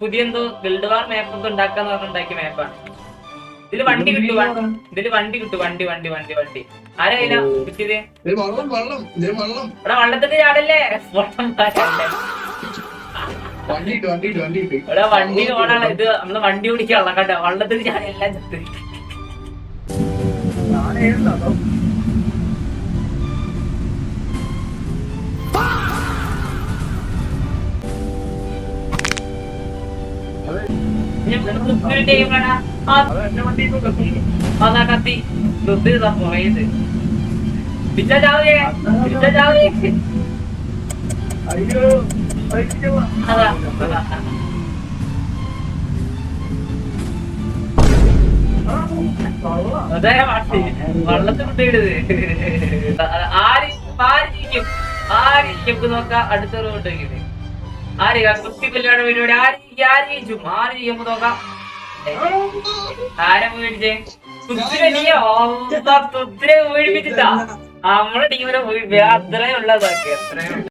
പുതിയ എന്തോ ഗിൽഡ് വാർ മാപ്പ് ഒക്കെ ഉണ്ടാക്കാന്ന് പറഞ്ഞുണ്ടാക്കിയ മാപ്പാണ്. ഇതില് വണ്ടി കിട്ടും, വണ്ടി കിട്ടും, വണ്ടി ആരാ കയ്യിലാ കിട്ടിയത്? ഇവിടെ വള്ളത്തിന്റെ ചാടല്ലേ, ഇവിടെ വണ്ടി ഓടാണ്. ഇത് നമ്മള് വണ്ടി ഓടിക്കാനുള്ള കേട്ടോ, വള്ളത്തിൽ ചാടി എല്ലാം ചത്ത്. കത്തി പോയത് വള്ളത്തിൽ കൊണ്ടുപോയിടത്. ആരിക്കും നോക്കാം. അടുത്ത റോഡ് ആര് കുത്തി കൊല്ലാണ് പരിപാടി. ആര് ചെയ്യുമ്പോ നോക്കാം. ആരെ മേടിച്ചേ? തുത്തിനെ വീഴിപ്പിച്ചിട്ടാ നമ്മളെ ടീമിനെ അത്രയും ഉള്ളതാക്കി.